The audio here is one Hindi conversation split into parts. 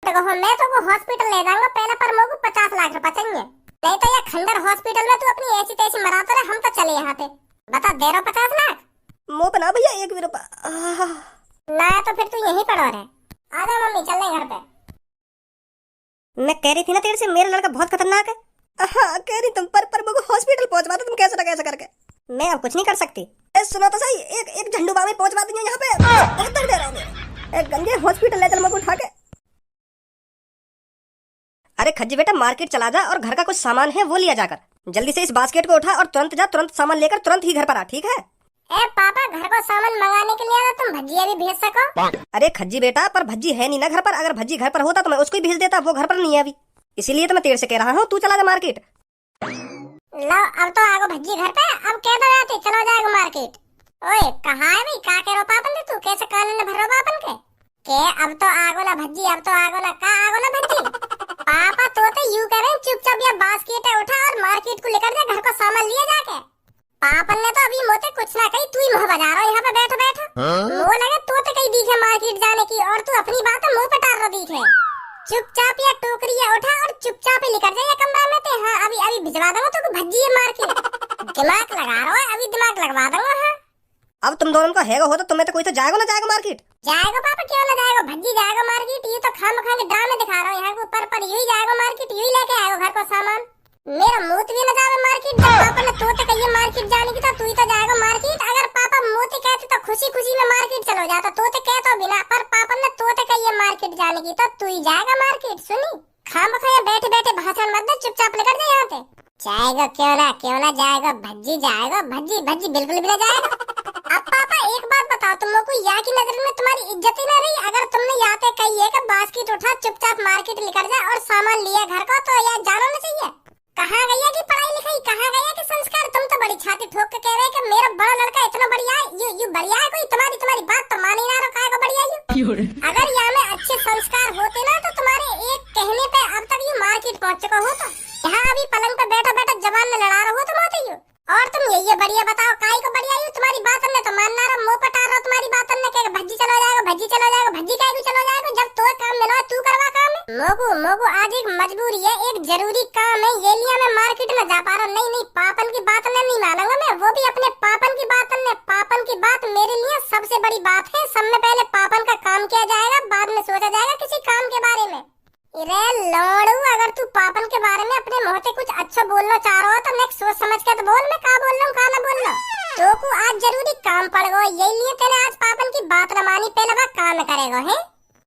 देखो मैं तो वो हॉस्पिटल ले जाऊंगा पहले, पर मेरे को 50 लाख रुपए चाहिए। नहीं तो ये खंडर हॉस्पिटल में तू अपनी ऐसी तैसी मराता रहे, हम तो चले यहाँ पे। बता दे रहा 50 लाख? मुंह पे ना भैया, एक भी रुपया ना तो फिर तू यहीं पड़ा रहे। आजा मम्मी चल रहे घर पे। मैं कह रही थी ना तेरे से, मेरा लड़का बहुत खतरनाक है। हाँ कह रही तुम, पर मुझे हॉस्पिटल पहुंचवा दो तुम, कैसे ना कैसे करके। मैं अब कुछ नहीं कर सकती। सुनो तो सही, एक झंडू बाबा पहुंचवा देंगे यहाँ पे। बहुत दर्द दे रहा हूँ। एक गंजे हॉस्पिटल ले चल मुझे उठा के। अरे खज्जी बेटा, मार्केट चला जा और घर का कुछ सामान है वो लिया जाकर। जल्दी से इस बास्केट को उठा और तुरंत जा, तुरंत सामान लेकर तुरंत ही घर पर आ, ठीक है? ए पापा, घर को सामान मंगाने के लिए ना तुम भजिया भी भेज सको। अरे खज्जी बेटा, पर भज्जी है नहीं ना घर पर। अगर भज्जी घर पर होता तो मैं उसको ही भेज देता, वो घर पर नहीं है अभी। इसीलिए तो मैं तेरे से कह रहा हूँ, तू चला जा मार्केट। लो अब तो आगो भज्जी घर पे, अब कह दो जाते चलो जाएगा मार्केट। ओए कहाँ है भाई, का कह रहा पापन ने, तू कैसे कान ने भरो पापन के अब तो आगो ना भज्जी, अब तो आगो ना, का आगो ना भज्जी। पापा तो यू कह रहे चुपचाप या बास्केट उठा और मार्केट को लेकर जा, घर को सामान लिया जाके। पापन ने तो अभी मोते कुछ ना कही, तू ही मुँह बजा रहा यहाँ पे बैठो बैठो। वो लगे तो कहीं दिखे मार्केट जाने की, और तू अपनी बात मुँह पे टार रहा दिखे। चुपचाप या टोकरी उठा और चुपचाप ही लेकर जाइए कमरा में ते। हाँ अभी अभी भिजवा दूंगा तो भज्जी है मार्केट। दिमाग लगा रहा है, अभी दिमाग लगवा दूंगा। हाँ अब तुम दोनों का हैगा हो तो तुम्हें तो कोई तो जाएगा ना जाएगा मार्केट। जाएगा पापा, क्यों ना जाएगा, भज्जी जाएगा मार्केट। ये तो खाम खा के ड्रामे दिखा रहा हूँ यहाँ को, पर यही जाएगा मार्केट, यही लेके आएगा घर को सामान। मेरा मूत भी न जावे मार्केट। जब पापा ने तोते कहिए मार्केट जाने की तो तू ही तो जाएगा मार्केट। अगर पापा मोते कहते तो खुशी खुशी में मार्केट चलो जाता, तोते कह तो बिना, पर पापा ने तोते कहिए मार्केट जाने की तो तू ही जाएगा मार्केट। सुनी, खाम खा बैठे बैठे भाषण मत दे, चुपचाप लेकर जा यहाँ पे। जाएगा क्यों ना जाएगा, भज्जी जाएगा, भज्जी भज्जी बिल्कुल भी ना जाएगा। अब पापा एक बात बताओ, तुम लोग को यहाँ की नजर में तुम्हारी इज्जत ही ना रही? अगर तुमने यहाँ पे कही है कि बास्केट उठा चुपचाप मार्केट लेकर जा और सामान लिया घर का, तो यार जाना ना चाहिए। कहाँ गया की पढ़ाई लिखाई, कहाँ गया की संस्कार? तुम तो बड़ी छाती ठोक के कह रहे कि मेरा बड़ा लड़का इतना बढ़िया है, यू बढ़िया है कोई? तुम्हारी बात तो मान ही ना रखा है बढ़िया यू। अगर यहाँ में अच्छे संस्कार होते ना तो तुम्हारे एक कहने पे अब तक यू मार्केट पहुँच चुका होता। यहाँ अभी पलंग पे बैठा बैठा जवान ने लड़ा रहा हो तुम होते यू। और तुम ये बढ़िया बताओ, काई को बढ़िया यू? तुम्हारी बात हमने तो मानना रहा, मुंह पटा रहा तुम्हारी बात हमने कि भज्जी चलो जाएगा, भज्जी चलो जाएगा, भज्जी काई को चलो जाएगा, जब तो काम मिला तू करवा काम है। मोगू आज एक मजबूरी है, एक जरूरी काम है, ये लिया मैं मार्केट में जा पा रहा। नहीं पापन की बात नहीं मानूंगा मैं, वो भी अपने पापन की बात ने। पापन की बात मेरे लिए सबसे बड़ी बात है। सब में पहले पापन का काम किया जाएगा, बाद में सोचा जाएगा किसी काम के बारे में। रे लोड़ू, अगर तू पापन के बारे में अपने मुंह से कुछ अच्छा बोलना चाह रहा हो तो नेक्स्ट सोच समझ के तो बोल। मैं का बोल रहा हूँ, का ना बोल रहा हूँ। तो को आज जरूरी काम पड़ गो, यही लिए तेने आज पापन की बात न मानी, पहले वह काम करेगा है।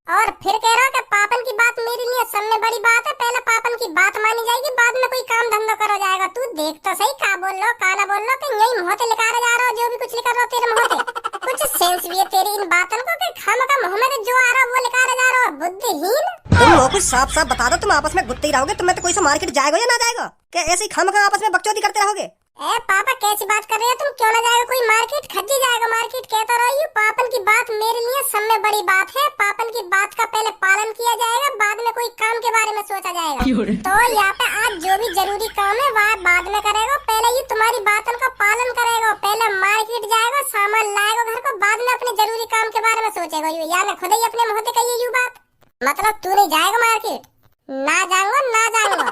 और फिर कह रहा कि पापन की बात मेरे लिए सब में बड़ी बात है, पहले पापन की बात मानी जाएगी, बाद में कोई काम धंधा करो जाएगा। तू देख तो सही, का बोल लो का ना बोल लो, कि यही मुँह से लिखा जा रहा हो, जो भी कुछ लिखा रहा तेरे मुँह से। कुछ सेंस भी है तेरी इन बातों को कि खामखा मुँह में जो आ रहा वो लिखा जा रहा हो, बुद्धिहीन। तुम लोग कुछ साफ साफ बता दो, तुम आपस में गुत्ते ही रहोगे? तुम्हें तो कोई सा मार्केट जाएगा या ना जाएगा? क्या ऐसे ही खामखा आपस में बकचोदी करते रहोगे? ए पापा कैसी बात कर रहे हो तुम, क्यों ना जाएगा कोई मार्केट? खज्जी जाएगा मार्केट कहता रही हूँ। पापन की बात मेरे लिए सब में बड़ी बात है, पापन की बात का पहले पालन किया जाएगा, बाद में कोई काम के बारे में सोचा जाएगा। तो यहाँ पे आज जो भी जरूरी काम है वह बाद में करेगा, पहले ही तुम्हारी बातों का पालन करेगा। पहले मार्केट जाएगा, सामान लाएगा घर को, बाद में अपने जरूरी काम के बारे में सोचेगा। या मैं खुद ही अपने मुँह से कही यू बात, मतलब तू नहीं जाएगा मार्केट? ना जाऊंगा।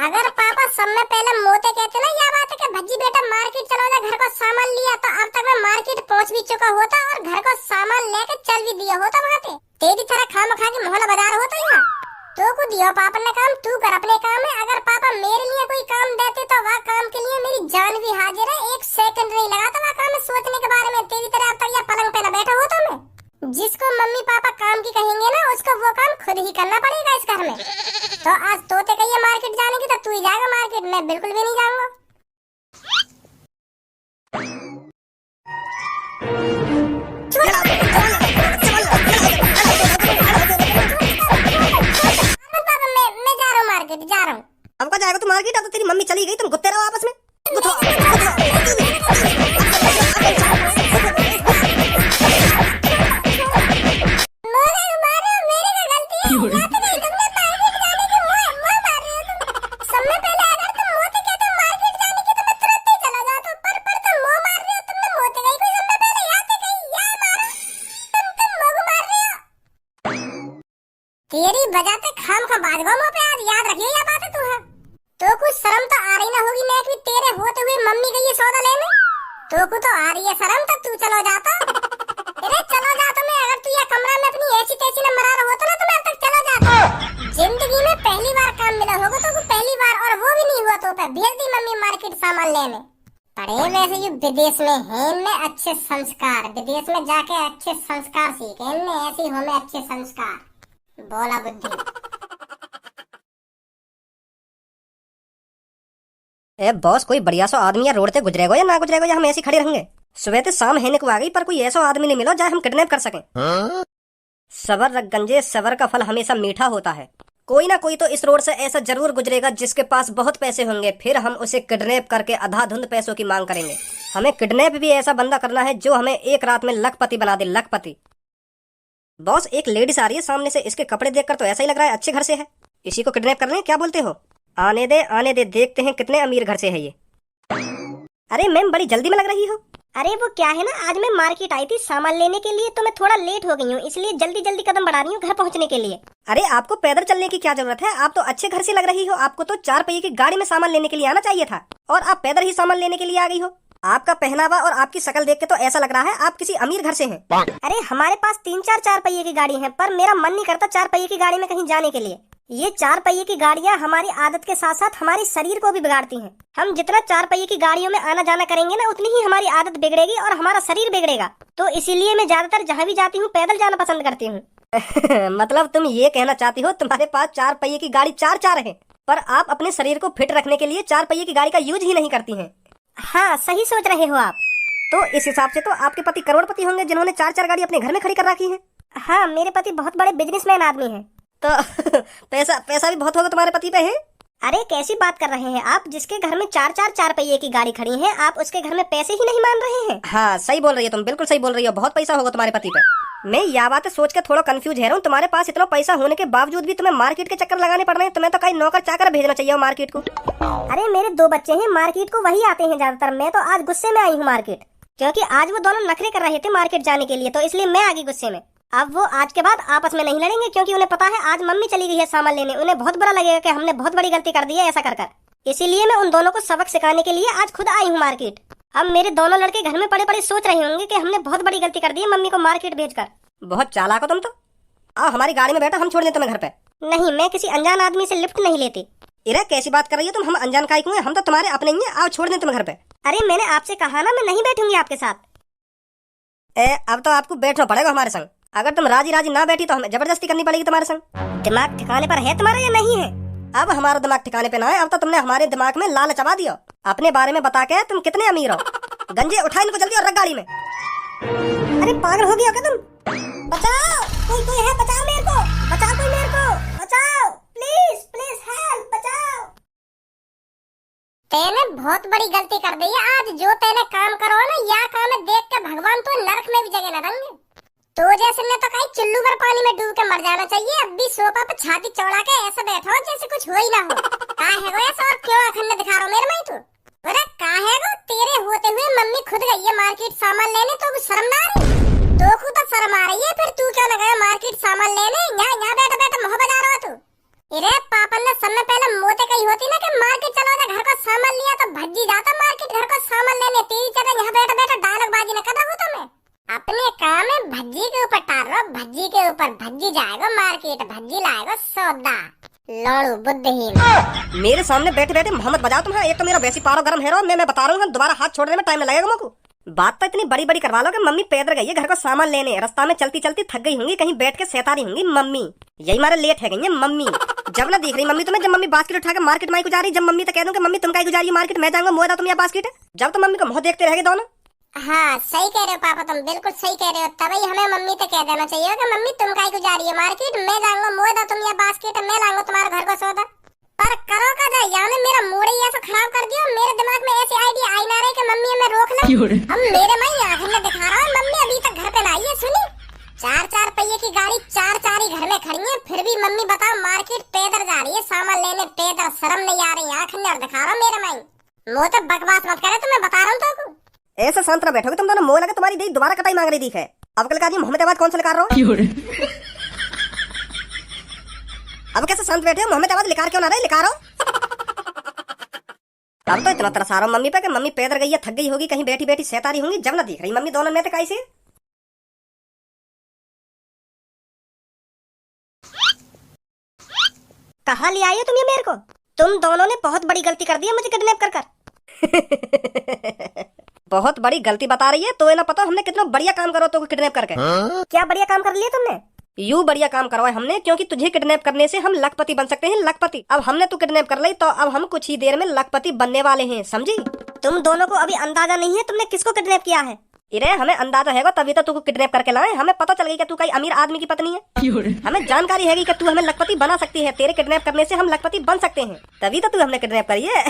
अगर पापा सब में पहले मोते कहते ना यह बात है कि भज्जी बेटा मार्केट चलो जा, घर को सामान लिया, तो अब तक मैं मार्केट पहुंच भी चुका होता और घर को सामान लेके चल भी दिया होता वहाँ पे। तेरी तरह खाम खा के मोहल्ला बाजार होता यहाँ। तो को दिया पापा ने काम, तू कर अपने काम है। अगर पापा मेरे लिए कोई काम देते तो वह काम के लिए मेरी जान भी हाजिर है, एक सेकंड नहीं लगाता वह काम सोचने के बारे में। तेरी तरह अब तक यह पलंग पे बैठा होता मैं। जिसको मम्मी पापा काम की कहेंगे ना, उसको वो काम खुद ही करना पड़ेगा इस घर में। तो आज तोते कहिए मार्केट जाने की तो तू ही जाएगा मार्केट, मैं बिल्कुल भी नहीं जाऊंगा। पापा मैं जा रहा हूँ मार्केट, जा रहा हूँ। अब का जाएगा तू मार्केट? अब तो तेरी मम्मी चली गई, तुम गुत्ते रहो आपस में। तेरी वजह से खाम का बाजगो मुंह पे आज याद रखियो ये बात है तू है। तो कुछ शर्म तो आ रही ना होगी नेक भी तेरे होते हुए मम्मी गई है सौदा लेने। तो को तो आ रही है शर्म तब तू चलो जाता। अरे चलो जा तो मैं अगर तू ये कमरा में अपनी ऐसी तैसी न मरा रहा होता ना तो मैं अब तक चला जाता। जिंदगी में पहली बार काम मिला होगा तो पहली बार और वो भी नहीं हुआ तो पे भेज दी मम्मी मार्केट सामान लेने। पढ़े वैसे ये विदेश में है इनमें अच्छे संस्कार, विदेश में जाके अच्छे संस्कार सीखे इनमें ऐसी हमें अच्छे संस्कार। बोला बुद्धि। ए बॉस, कोई बढ़िया सो आदमी या रोड से गुजरेगा या ना गुजरेगा या हम ऐसे खड़े रहेंगे? सुबह से शाम है को आ गई पर कोई ऐसा आदमी नहीं मिला जाए हम किडनैप कर सकें। सबर रख गंजे, सबर का फल हमेशा मीठा होता है। कोई ना कोई तो इस रोड से ऐसा जरूर गुजरेगा जिसके पास बहुत पैसे होंगे, फिर हम उसे किडनैप करके अंधाधुंध पैसों की मांग करेंगे। हमें किडनैप भी ऐसा बंदा करना है जो हमें एक रात में लखपति बना दे, लखपति। बॉस, एक लेडीज आ रही है सामने से, इसके कपड़े देखकर तो ऐसा ही लग रहा है अच्छे घर से है। इसी को किडनैप कर रहे हैं, क्या बोलते हो? आने दे, देखते हैं कितने अमीर घर से है ये। अरे मैम, बड़ी जल्दी में लग रही हो। अरे वो क्या है ना, आज मैं मार्केट आई थी सामान लेने के लिए तो मैं थोड़ा लेट हो गई हूँ, इसलिए जल्दी जल्दी कदम बढ़ा रही हूँ घर पहुँचने के लिए। अरे आपको पैदल चलने की क्या जरूरत है? आप तो अच्छे घर से लग रही हो, आपको तो 4 पहिए की गाड़ी में सामान लेने के लिए आना चाहिए था और आप पैदल ही सामान लेने के लिए आ गई हो। आपका पहनावा और आपकी शक्ल देख के तो ऐसा लग रहा है आप किसी अमीर घर से हैं। अरे हमारे पास 3-4 4 पहिए की गाड़ी है, पर मेरा मन नहीं करता 4 पहिए की गाड़ी में कहीं जाने के लिए। ये 4 पहिए की गाड़ियाँ हमारी आदत के साथ साथ हमारे शरीर को भी बिगाड़ती हैं। हम जितना 4 पहिए की गाड़ियों में आना जाना करेंगे ना, उतनी ही हमारी आदत बिगड़ेगी और हमारा शरीर बिगड़ेगा। तो इसीलिए मैं ज्यादातर जहाँ भी जाती हूँ पैदल जाना पसंद करती हूँ। मतलब तुम ये कहना चाहती हो तुम्हारे पास 4 पहिए की गाड़ी 4 है, पर आप अपने शरीर को फिट रखने के लिए 4 पहिए की गाड़ी का यूज ही नहीं करती हैं। हाँ, सही सोच रहे हो आप। तो इस हिसाब से तो आपके पति करोड़पति होंगे जिन्होंने 4 गाड़ी अपने घर में खड़ी कर रखी है। हाँ, मेरे पति बहुत बड़े बिजनेसमैन आदमी हैं। तो पैसा भी बहुत होगा तुम्हारे पति पे है। अरे कैसी बात कर रहे हैं आप? जिसके घर में 4 पहिए की गाड़ी खड़ी है, आप उसके घर में पैसे ही नहीं मान रहे हैं। हाँ, सही बोल रही हो तुम, बिल्कुल सही बोल रही हो, बहुत पैसा होगा तुम्हारे पति पे। मैं यह बात सोच के थोड़ा कंफ्यूज है रहा हूँ, तुम्हारे पास इतना पैसा होने के बावजूद भी तुम्हें मार्केट के चक्कर लगाने पड़ रहे हैं। तुम्हें तो कहीं नौकर चाकर भेजना चाहिए मार्केट को। अरे मेरे 2 बच्चे हैं, मार्केट को वही आते हैं ज्यादातर। मैं तो आज गुस्से में आई हूँ मार्केट, क्योंकि आज वो दोनों नखरे कर रहे थे मार्केट जाने के लिए, तो इसलिए मैं आ गई गुस्से में। अब वो आज के बाद आपस में नहीं लड़ेंगे, क्योंकि उन्हें पता है आज मम्मी चली गई है सामान लेने। उन्हें बहुत बुरा लगेगा कि हमने बहुत बड़ी गलती कर दी है ऐसा कर। इसीलिए मैं उन दोनों को सबक सिखाने के लिए आज खुद आई हूँ मार्केट। अब मेरे दोनों लड़के घर में पड़े पड़े सोच रहे होंगे कि हमने बहुत बड़ी गलती कर दी है मम्मी को मार्केट भेजकर। बहुत चालाक हो तुम तो। आओ हमारी गाड़ी में बैठो, हम छोड़ दें तुम्हें घर पे। नहीं, मैं किसी अनजान आदमी से लिफ्ट नहीं लेती। इरे कैसी बात कर रही हो तुम? हम अनजान काहे क्यों हैं? हम तो तुम्हारे अपने ही हैं। आओ छोड़ दें तुम्हें घर पे। अरे मैंने आपसे कहा ना, मैं नहीं बैठूंगी आपके साथ। अब तो आपको बैठना पड़ेगा हमारे संग। अगर तुम राजी ना बैठी तो हमें जबरदस्ती करनी पड़ेगी तुम्हारे संग। दिमाग ठिकाने पर है तुम्हारा या नहीं है? अब हमारा दिमाग ठिकाने पे ना है, अब तो तुमने हमारे दिमाग में लाल चबा दिया। अपने बारे में बता के तुम कितने अमीर हो। गंजे उठा इनको जल्दी और रख गाड़ी में। अरे पागल हो गया क्या तुम? बचाओ, कोई है, बचाओ मेरे को, बचाओ कोई मेरे को, बचाओ प्लीज हेल्प, बचाओ। तेने बहुत बड़ी गलती कर दी है आज। जो तेने काम करो ना, या काम देख के भगवान तो नरक में भी जगह न देंगे। तो जैसे ने तो कहीं चुल्लू भर पानी में डूब के मर जाना चाहिए। अब भी सोफा पे छाती चौड़ा के ऐसे बैठो जैसे कुछ हो ही ना हो। का है वो ऐसा और क्यों अखंड दिखा रहा मेरे में तू? अरे का है वो? तेरे होते हुए मम्मी खुद गई है मार्केट सामान लेने, तो शर्म ना आ रही? तो को तो शर्म आ रही है, फिर तू क्यों न गया मार्केट सामान लेने? यहाँ बैठे बैठे मोह बजा रहा तू। अरे पापा ने समय पहले मोते कही होती ना कि मार्केट चलो जा, घर को सामान लिया तो भज्जी जाता मार्केट घर को सामान लेने। तेरी तरह यहाँ बैठे बैठे डायलॉग बाजी न कर रहा हूँ तो मैं। अपने काम में भज्जी के ऊपर टार रहा, भज्जी के ऊपर। भज्जी जाएगा मार्केट, भज्जी लाएगा सौदा। लड़ू बुद्धिहीन। मेरे सामने बैठे बैठे मोहम्मद बजाओ तुम। एक तो मेरा वैसी पारो गर्म है, मैं बता रहा हूँ दोबारा हाथ छोड़ने में टाइम लगेगा मुझको। बात तो इतनी बड़ी बड़ी करवा लो कि मम्मी पैदल गई है घर को सामान लेने, रास्ता में चलती चलती थक गई होंगी, कहीं बैठ के सहता रही होंगी मम्मी। यही मारे लेट है गई है मम्मी। जब ना देख रही मम्मी तुम्हें, जब मम्मी बास्केट उठा के मार्केट माई को जा रही, जब मम्मी तो कह दूं कि मम्मी तुम काहे को जा रही हो मार्केट, मैं जाऊंगा मुआ तुम या बास्केट। जब तो मम्मी को मुंह देखते रह गए दोनों। हाँ सही कह रहे हो पापा, तुम बिल्कुल सही कह रहे हो। तभी हमें मम्मी तो कह देना चाहिए कि मम्मी तुम काहे को जा रही है मार्केट, मैं जाऊंगा मुआ तुम या बास्केट, मैं लाऊंगा तुम्हारे घर को सौदा। पर करो का जाए, याने मेरा मूड ही ऐसा खराब कर दिया। मेरे दिमाग में ऐसी आइडिया आई ना रही कि मम्मी हमें रोक ले। हम मेरे में आंखें में दिखा रहा हूँ, मम्मी अभी तक घर पे ना आई है। सुनी, 4 पहिए की गाड़ी 4 ही घर में खड़ी है, फिर भी मम्मी बताओ मार्केट पैदल जा रही है सामान लेने, पैदल। शर्म नहीं आ रही? आंखें में दिखा रहा हूँ मेरे में। मुँह तो बकवास मत करे, तुम्हें बता रहा हूँ तो। ऐसा शांत ना बैठोगे तुम दोनों। मोह लगे तुम्हारी दी दोबारा कटाई मांग रही थी है। अब कल का मोहम्मद आबाद कौन सा लगा रहा हो? अब कैसे शांत बैठे हो? मुंह में आवाज लिकार क्यों ना रहे? लिकारो। अब तो इतना तरस आ रहा हूं मम्मी पे कि मम्मी पैदल गई है, थक गई होगी, कहीं बैठी बैठी सैतारी होंगी, जब ना दिख रही मम्मी दोनों में तो कैसे। कहाँ ले आई हो तुम ये मेरे को? तुम दोनों ने बहुत बड़ी गलती कर दी है मुझे किडनैप कर कर। बहुत बड़ी गलती बता रही है? तो ये ना पता हमने कितना बढ़िया काम करो तो किडनैप करके। क्या बढ़िया काम कर लिया तुमने? यू बढ़िया काम करवाए हमने, क्योंकि तुझे किडनैप करने से हम लखपति बन सकते हैं, लखपति। अब हमने तू किडनैप कर ली तो अब हम कुछ ही देर में लखपति बनने वाले हैं, समझी? तुम दोनों को अभी अंदाजा नहीं है तुमने किसको किडनैप किया है। इरे हमें अंदाजा है तभी तो तू किडनैप करके लाए। हमें पता चल गई कि तू कई अमीर आदमी की पत्नी है। हमें जानकारी है कि तू हमें लखपति बना सकती है। तेरे किडनैप करने से हम लखपति बन सकते हैं, तभी तो तू हमने किडनैप करी है।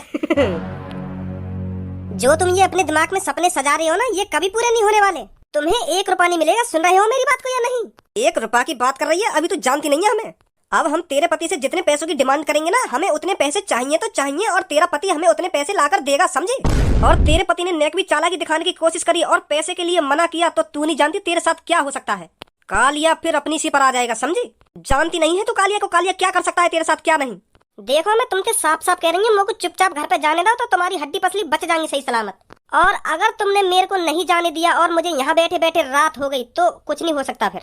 जो तुम ये अपने दिमाग में सपने सजा रहे हो ना, ये कभी पूरे नहीं होने वाले। तुम्हें 1 रुपया नहीं मिलेगा। सुन रहे हो मेरी बात को या नहीं? 1 रुपया की बात कर रही है? अभी तू जानती नहीं है हमें। अब हम तेरे पति से जितने पैसों की डिमांड करेंगे ना, हमें उतने पैसे चाहिए तो चाहिए, और तेरा पति हमें उतने पैसे लाकर देगा, समझी? और तेरे पति ने नेक भी चालाकी दिखाने की कोशिश करी और पैसे के लिए मना किया, तो तू नहीं जानती तेरे साथ क्या हो सकता है। कालिया फिर अपनी सी पर आ जाएगा, समझी? जानती नहीं है तू कालिया को? कालिया क्या कर सकता है तेरे साथ, क्या नहीं। देखो मैं तुमसे साफ साफ कह रही हूँ, मेरे को चुपचाप घर पे जाने दो तो तुम्हारी हड्डी पसली बच जाएंगी सही सलामत। और अगर तुमने मेरे को नहीं जाने दिया और मुझे यहाँ बैठे बैठे रात हो गई तो कुछ नहीं हो सकता। फिर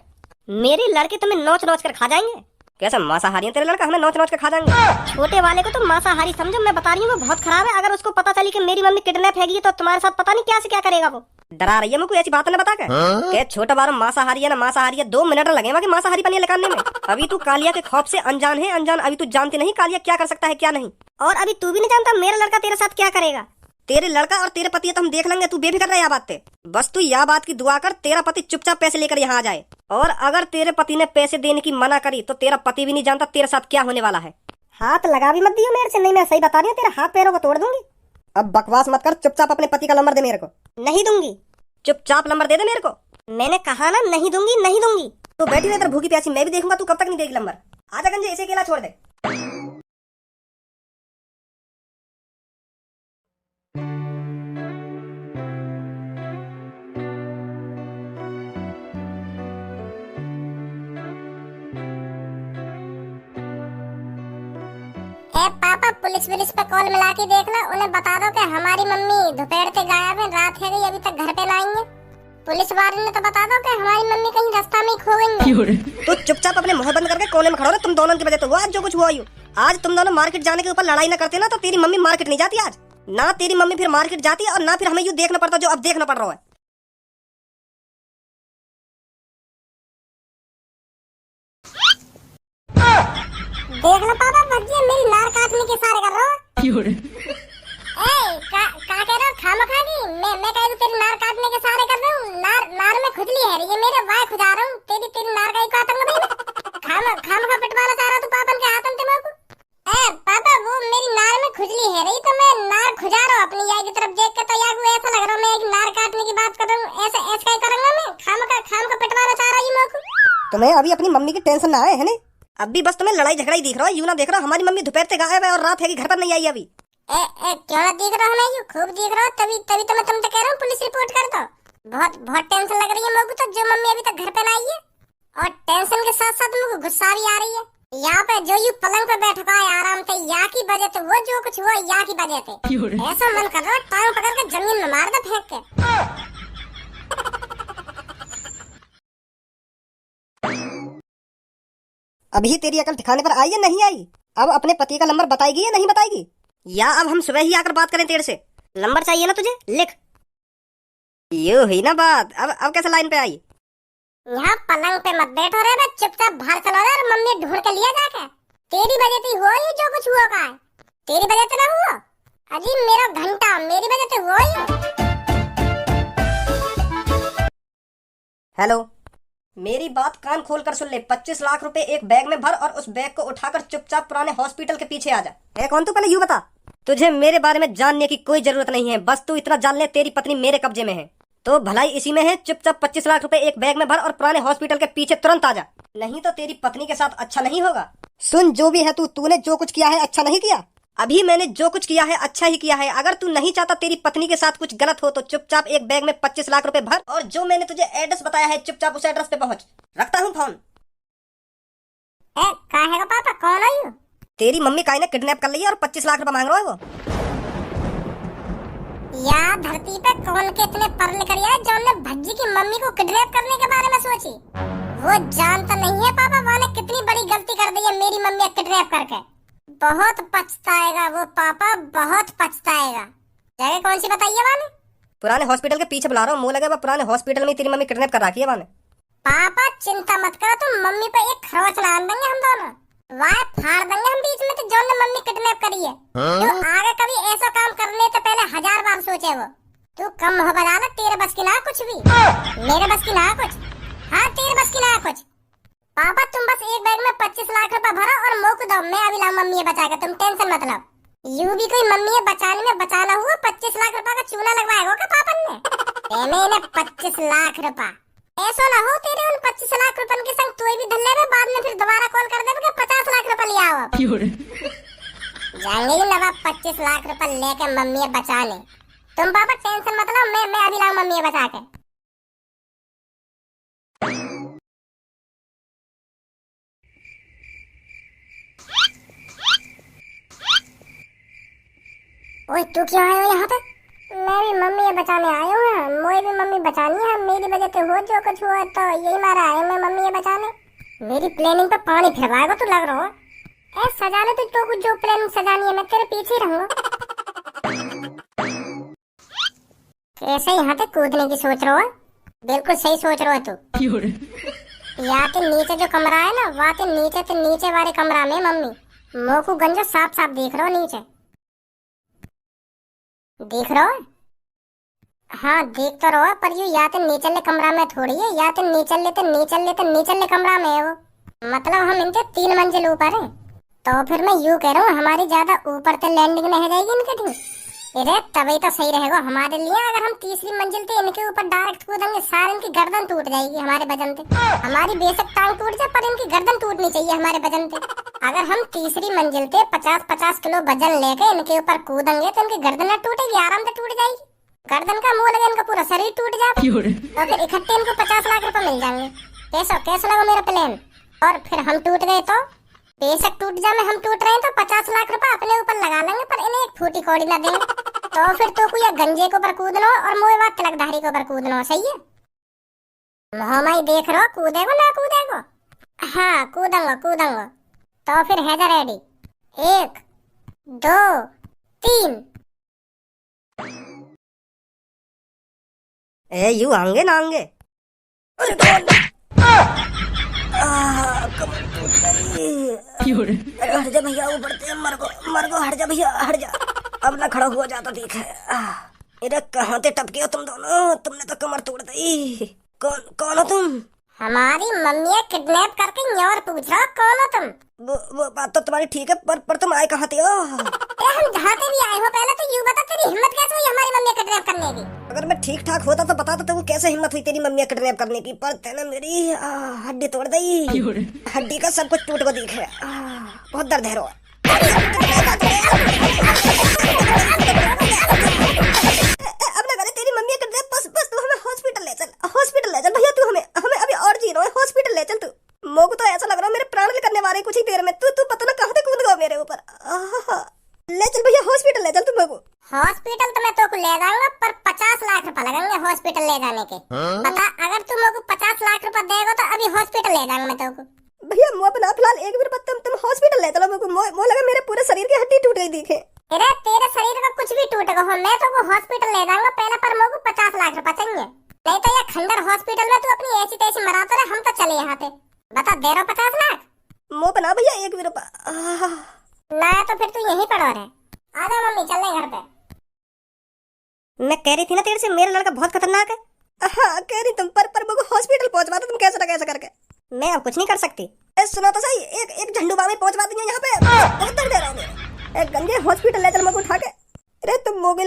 मेरे लड़के तुम्हें नोच नोच कर खा जाएंगे। कैसा मांसाहारी है तेरे लड़का? हमें नोच नोच कर खा जाएंगे। छोटे वाले को तो मांसाहारी समझो, मैं बता रही हूँ वो बहुत खराब है। अगर उसको पता चली कि मेरी मम्मी किडनैप हैगी तो तुम्हारे साथ पता नहीं क्या से क्या करेगा वो। डरा रही है मुझको ऐसी बात ने बता के छोटा बारो मांसाहारी है ना मांसाहारी है। 2 मिनट लगेगा कि मांसाहारी पनीर निकालने में। अभी तू कालिया के खौफ से अनजान है, अनजान। अभी तू जानती नहीं कालिया क्या कर सकता है क्या नहीं। और अभी तू भी नहीं जानता मेरा लड़का तेरे साथ क्या करेगा। तेरे लड़का और तेरे पति तो हम देख लेंगे, तू बेफिक्र रह यह बात पे। बस तू यह बात की दुआ कर तेरा पति चुपचाप पैसे लेकर यहाँ आ जाए। और अगर तेरे पति ने पैसे देने की मना करी तो तेरा पति भी नहीं जानता तेरे साथ क्या होने वाला है। हाथ लगा भी मत दियो मेरे से, नहीं मैं सही बता रही हूँ, तेरे हाथ पैरों को तोड़ दूंगी। अब बकवास मत कर, चुपचाप अपने पति का नंबर दे मेरे को। नहीं दूंगी। चुपचाप नंबर दे दे मेरे को। मैंने कहा ना नहीं दूंगी, नहीं दूंगी। तू बैठी रह इधर भूखी प्यासी, मैं भी देखूंगा तू कब तक नहीं देगी नंबर। आजा गंजे, इसे अकेला छोड़ दे। ए पापा, पुलिस पे कॉल मिला के देख लो, उन्हें बता दो कि हमारी मम्मी दोपहर से गायब है, रात है गई, अभी तक घर पे ना आई है। पुलिस वाले ने तो बता दो कि हमारी मम्मी कहीं रास्ता में खो गई है। तो चुपचाप अपने मुंह बंद करके कोने में खड़ो रहे। तुम दोनों की वजह तो हुआ आज जो कुछ हुआ। आज तुम दोनों मार्केट जाने के ऊपर लड़ाई ना करते ना तो तेरी मम्मी मार्केट नहीं जाती आज। ना तेरी मम्मी फिर मार्केट जाती है और ना फिर हमें यूँ देखना पड़ता जो अब देखना पड़ रहा है। देख लो पापा, भज्जी मेरी नार काटने के सारे कर रहा हो। का कह रहे हो खामखागी? मैं कह रही तेरी नार काटने के सारे कर रहा हूँ। नार में खुजली है, ये मेरे वाय खुजा रहा हूँ। तेरी नार का ही काटूंगा भाई मैं। खामखा पिटवाना चाह रहा तू पापन के हाथ में दिमाग को। पापा वो मेरी नार में खुजली है रही तो मैं नार खुजा रहा हूँ अपनी यार की तरफ देख के। तो यार वो ऐसा लग रहा है मैं एक नार काटने की बात कर रहा हूँ। ऐसा ऐसा ही करूंगा मैं। खामखा पिटवाना चाह रहा हूँ मेरे को। तुम्हें अभी अपनी मम्मी की टेंशन ना है ना? अभी बस तुम्हें लड़ाई झगड़ा ही दिख रहा है, यूं ना देख रहा हमारी मम्मी दोपहर से गायब है और रात है कि घर पर नहीं आई अभी। क्यों ना दिख रहा हूँ मैं? यू खूब दिख रहा हूँ, तभी तो मैं तुमसे कह रहा हूँ पुलिस रिपोर्ट कर दो। बहुत टेंशन लग रही है मेरे को तो, जो मम्मी अभी तक घर पे ना आई है। और टेंशन के साथ साथ मुझे गुस्सा भी आ रही है। यहाँ पे जो यू पलंग पे बैठा है आराम से, या की वजह से वो जो कुछ हुआ या की वजह से। ऐसा मन कर रहा है टांग पकड़ के जमीन में मार दे फेंक के। अभी तेरी अकल ठिकाने पर आई या नहीं आई? अब अपने पति का नंबर बताएगी या नहीं बताएगी? या अब हम सुबह ही आकर बात करें तेरे से? नंबर चाहिए ना तुझे, लिख। ये हुई ना बात। अब कैसे लाइन पे आई? यहाँ पलंग पे मत बैठो रे, चुपचाप बाहर चलो रे और मम्मी ढूंढ के लिया जाके। तेरी वजह से हुआ ये जो कुछ हुआ का है। तेरी वजह से ना हुआ अजी, मेरा घंटा मेरी वजह से हुआ ही। हेलो, मेरी बात कान खोल कर सुन ले। 25 लाख रुपए एक बैग में भर और उस बैग को उठाकर चुपचाप पुराने हॉस्पिटल के पीछे आ जा। है कौन तू? पहले यूं बता। तुझे मेरे बारे में जानने की कोई जरूरत नहीं है, बस तू इतना जान ले तेरी पत्नी मेरे कब्जे में है। तो भलाई इसी में है, चुपचाप 25 लाख रुपए एक बैग में भर और पुराने हॉस्पिटल के पीछे तुरंत आ जा, नहीं तो तेरी पत्नी के साथ अच्छा नहीं होगा। सुन, जो भी है तूने जो कुछ किया है अच्छा नहीं किया। अभी मैंने जो कुछ किया है अच्छा ही किया है। अगर तू नहीं चाहता तेरी पत्नी के साथ कुछ गलत हो तो चुपचाप एक बैग में 25 लाख रुपए भर और जो मैंने तुझे एड्रेस बताया है चुपचाप उस एड्रेस पे पहुंच। रखता हूँ फोन। काहे को पापा, कौन है यू? तेरी मम्मी काहे ने किडनैप कर लिया और 25 लाख रुपए मांग रहा है वो। या धरती पे कौन के इतने पढ़ लिख रही है जो ने भज्जी की मम्मी को किडनैप करने के बारे में सोची? वो जानता नहीं है पापा वो ने कितनी बड़ी गलती कर दी है मेरी मम्मी को किडनैप करके। बहुत पछताएगा वो पापा, बहुत पछताएगा। जगह कौन सी बताइए वाने? पुराने हॉस्पिटल के पीछे बुला रहा हूँ, मुंह लगे वो पुराने हॉस्पिटल में तेरी मम्मी किडनैप कर रखी है वाने। पापा चिंता मत करो, तुम मम्मी पे एक खरोच ना आन देंगे हम दोनों। वाह फाड़ देंगे हम बीच में तो जो ने मम्मी किडनैप करी है। तू आगे कभी ऐसा काम करने से पहले 1000 बार सोचे वो। तू कम हो बजा ना, तेरे बस की ना कुछ भी, मेरे बस की ना कुछ। हाँ तेरे बस की ना कुछ। पापा तुम बस एक बैग में 25 लाख रुपए भरो और मोक दो, मैं अभी लाऊं मम्मी बचा के, तुम टेंशन मत लो। यूं भी कोई मम्मी बचाने में बचाना हुआ 25 लाख रुपए का चूना लगवाएगा क्या पापन ने? मैंने 25 लाख रुपए ऐसा ना हो तेरे उन 25 लाख रुपए के संग तू भी धल्ले में बाद में फिर दोबारा कॉल कर दे कि 50 लाख रुपए लिया आओ। जाएंगे ही नवाब 25 लाख रुपए लेके मम्मी बचाने। तुम पापा टेंशन मत लो, मैं अभी लाऊं मम्मी बचा के। ओए तू क्यों आया हो यहाँ पे? मैं भी मम्मी बचाने आया हूँ, मुझे भी मम्मी बचानी है। मेरी वजह से हो जो कुछ हुआ तो यही मारा आया मैं मम्मी बचाने। मेरी प्लानिंग पे पानी फिरवाएगा तू लग रहा है। सजा ले तो कुछ जो प्लानिंग सजानी है मैं तेरे पीछे ही रहूंगा। कैसे यहाँ पे कूदने की सोच रहा है? बिल्कुल सही सोच रहा है तू। यहाँ के नीचे जो कमरा है ना, वहाँ के नीचे वाले कमरा में मम्मी मोकू गंजो साफ साफ देख रहा हो नीचे। देख रहा हो? हाँ देख तो रहो, पर यू या तो नीचले कमरा में थोड़ी है, या तो नीचले कमरा में है वो। मतलब हम इनके 3 मंजिल ऊपर है। तो फिर मैं यूं कह रहा हूँ हमारी ज्यादा ऊपर से लैंडिंग नहीं जाएगी इनके ठीक। अरे तभी तो सही रहेगा हमारे लिए। अगर हम तीसरी मंजिल से इनके ऊपर डायरेक्ट कूदेंगे सारे इनकी गर्दन टूट जाएगी हमारे वजन से। हमारी बेशक टांग टूट जाए पर इनकी गर्दन टूटनी चाहिए हमारे वजन से। अगर हम तीसरी मंजिल से 50-50 किलो वजन लेके इनके ऊपर कूदेंगे तो इनकी गर्दन न टूटेगी, आराम से टूट जाएगी। गर्दन का मुंह लगे इनका पूरा शरीर टूट जाए तो फिर इकट्ठे इनको 50 लाख रुपए मिल जाएंगे। कैसा लगा मेरा प्लान? और फिर हम टूट गए तो बेशक टूट जाए, हम टूट रहे हैं तो 50 लाख रुपए अपने ऊपर लगा लेंगे पर इन्हें एक फूटी कौड़ी ना देंगे। तो फिर तो कोई गंजे के ऊपर कूदना और मोए बात तिलकधारी के ऊपर कूदना, सही है? मोहमाई देख रहो कूदेगो ना कूदेगो? हाँ कूदंगो। तो फिर है जा रेडी? 1 2 3। ए यू आंगे ना आंगे। अरे कमर टूट गई। अरे हट जा भैया, ऊपर से मर गो हट जा भैया हट जा। अब ना खड़ा हुआ जाता ठीक है। अरे कहाँ से टपके हो तुम दोनों? तुमने तो कमर तोड़ दी। कौन हो तुम? हमारी मम्मी किडनैप करके और पूछ रहा कौन हो तुम? वो बात तो तुम्हारी ठीक है पर तुम आए कहाँ थे हो? हम जहाँ से भी आए हो पहले तो यूं बता तेरी हिम्मत कैसे हुई हमारी मम्मी किडनैप करने की? अगर मैं ठीक ठाक होता तो बता तो कैसे हिम्मत हुई तेरी मम्मी किडनैप करने की। पर तेने मेरी हड्डी तोड़ दी। हड्डी का सब कुछ टूट को दिख है। बहुत दर्द है रो। अब ना करे तेरी मम्मी किडनैप। बस तू हमें हॉस्पिटल ले चल भैया। तू हमें अभी और जी रहा है, हॉस्पिटल ले चल तू। मोको तो ऐसा लग रहा है मेरे प्राण निकलने वाले कुछ ही देर में। तू पता ना कहाँ से कूद गया मेरे ऊपर। ले चल भैया हॉस्पिटल ले चल तू मोको। हॉस्पिटल तो मैं तो को ले जाऊंगा पर 50 लाख रुपए लगेंगे हॉस्पिटल ले जाने के। बता अगर तुम लोग 50 लाख रुपए देगा तो अभी हॉस्पिटल ले जाऊंगा मैं तो को। भैया मुँह अपना फिलहाल एक भी रुपया तुम हॉस्पिटल ले चलो। मुँह लगा मेरे पूरे शरीर की हड्डी टूट गई दिखे। अरे तेरे शरीर का कुछ भी टूटेगा हो, मैं तो को हॉस्पिटल ले जाऊंगा पहले पर मुझे 50 लाख रुपए चाहिए। नहीं तो ये खंडर हॉस्पिटल में तू अपनी ऐसी तैसी मराता रहे, हम तो चले यहाँ पे। बता दे रहा 50 लाख? मुँह बना भैया एक भी रुपया ना तो फिर तू यहीं पड़ा रहे। आजा मम्मी चल रहे घर पे। मैं कह रही थी ना तेरे से मेरा लड़का बहुत खतरनाक है। हाँ कह रही तुम पर मुझे हॉस्पिटल पहुंचवा दो। तुम कैसे करके? मैं अब कुछ नहीं कर सकती। सुनो तो सही, एक झंडू बामी पहुंचवा देंगे यहाँ पे। बहुत दर्द दे रहा हूँ। गंजे हॉस्पिटल ले चल मुझे उठा के। अरे तुम मोगे